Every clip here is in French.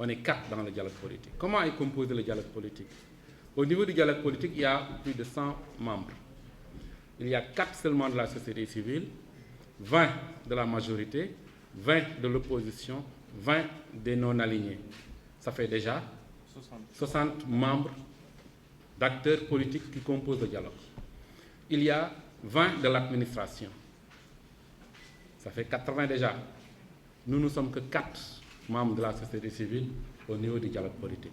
On est 4 dans le dialogue politique. Comment est composé le dialogue politique? Au niveau du dialogue politique, il y a plus de 100 membres. Il y a 4 seulement de la société civile, 20 de la majorité, 20 de l'opposition, 20 des non-alignés. Ça fait déjà 60 membres d'acteurs politiques qui composent le dialogue. Il y a 20 de l'administration. Ça fait 80 déjà. Nous ne sommes que 4 membres de la société civile au niveau du dialogue politique.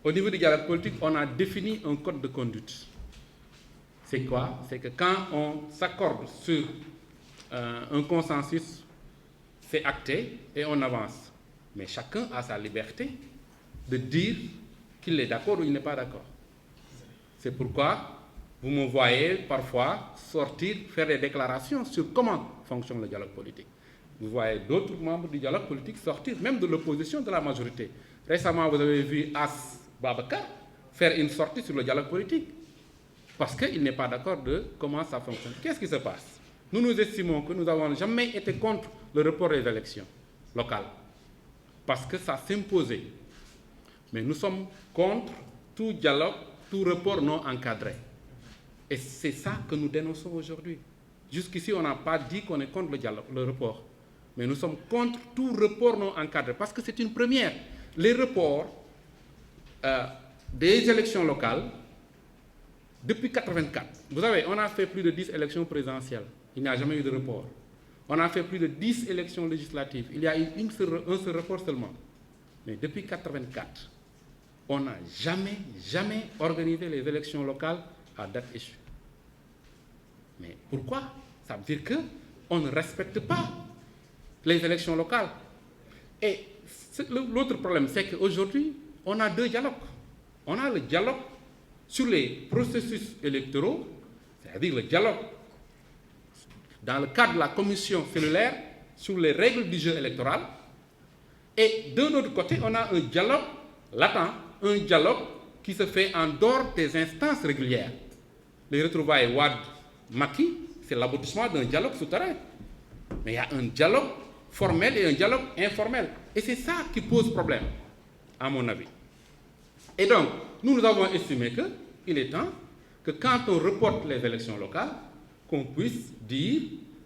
Au niveau du dialogue politique, on a défini un code de conduite. C'est quoi? C'est que quand on s'accorde sur un consensus, c'est acté et on avance. Mais chacun a sa liberté de dire qu'il est d'accord ou il n'est pas d'accord. C'est pourquoi vous me voyez parfois sortir, faire des déclarations sur comment fonctionne le dialogue politique. Vous voyez d'autres membres du dialogue politique sortir, même de l'opposition, de la majorité. Récemment, vous avez vu As Babacar faire une sortie sur le dialogue politique parce qu'il n'est pas d'accord de comment ça fonctionne. Qu'est-ce qui se passe? Nous estimons que nous n'avons jamais été contre le report des élections locales parce que ça s'imposait. Mais nous sommes contre tout dialogue, tout report non encadré. Et c'est ça que nous dénonçons aujourd'hui. Jusqu'ici, on n'a pas dit qu'on est contre le dialogue, le report. Mais nous sommes contre tout report non encadré parce que c'est une première. Les reports des élections locales, depuis 1984, vous savez, on a fait plus de 10 élections présidentielles. Il n'y a jamais eu de report. On a fait plus de 10 élections législatives. Il y a eu un seul report seulement. Mais depuis 1984, on n'a jamais organisé les élections locales à date échue. Mais pourquoi? Ça veut dire qu'on ne respecte pas les élections locales. Et l'autre problème, c'est qu'aujourd'hui, on a 2 dialogues. On a le dialogue sur les processus électoraux, c'est-à-dire le dialogue dans le cadre de la commission cellulaire sur les règles du jeu électoral. Et d'un autre côté, on a un dialogue latent, un dialogue qui se fait en dehors des instances régulières. Les retrouvailles Wade-Macky, c'est l'aboutissement d'un dialogue souterrain. Mais il y a un dialogue formel et un dialogue informel. Et c'est ça qui pose problème, à mon avis. Et donc, nous avons estimé qu'il est temps que quand on reporte les élections locales, qu'on puisse dire,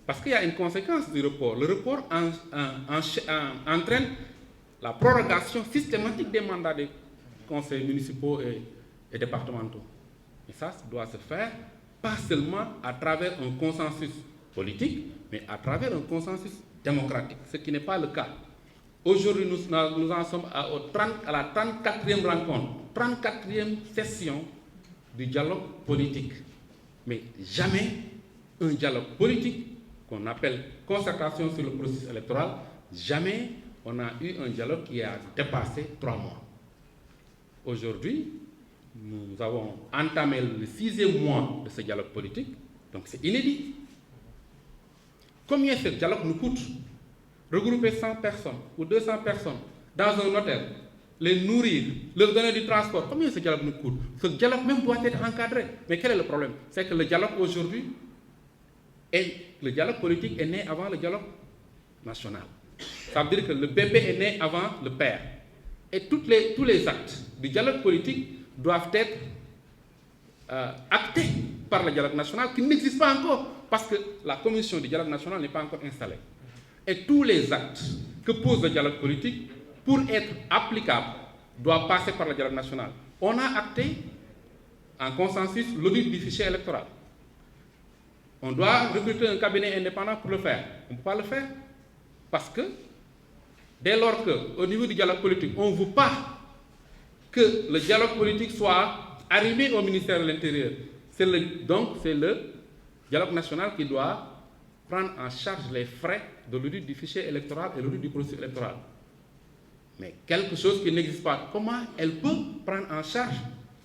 parce qu'il y a une conséquence du report. Le report entraîne la prorogation systématique des mandats des conseils municipaux et départementaux. Et ça doit se faire pas seulement à travers un consensus politique, mais à travers un consensus démocratique, ce qui n'est pas le cas. Aujourd'hui, nous en sommes à la 34e rencontre, 34e session du dialogue politique. Mais jamais un dialogue politique qu'on appelle concertation sur le processus électoral, jamais on a eu un dialogue qui a dépassé 3 mois. Aujourd'hui, nous avons entamé le 6e mois de ce dialogue politique, donc c'est inédit. Combien ce dialogue nous coûte? Regrouper 100 personnes ou 200 personnes dans un hôtel, les nourrir, leur donner du transport, combien ce dialogue nous coûte? Ce dialogue même doit être encadré. Mais quel est le problème? C'est que le dialogue aujourd'hui, le dialogue politique est né avant le dialogue national. Ça veut dire que le bébé est né avant le père. Et tous les actes du dialogue politique doivent être actés par le dialogue national qui n'existe pas encore parce que la commission du dialogue national n'est pas encore installée. Et tous les actes que pose le dialogue politique, pour être applicables, doivent passer par le dialogue national. On a acté en consensus l'audit du fichier électoral. On doit recruter un cabinet indépendant pour le faire. On ne peut pas le faire parce que dès lors qu'au niveau du dialogue politique, on ne veut pas que le dialogue politique soit arrivé au ministère de l'Intérieur. Donc c'est le dialogue national qui doit prendre en charge les frais de l'audit du fichier électoral et l'audit du processus électoral. Mais quelque chose qui n'existe pas, comment elle peut prendre en charge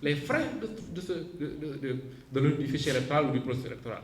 les frais de l'audit du fichier électoral ou du processus électoral?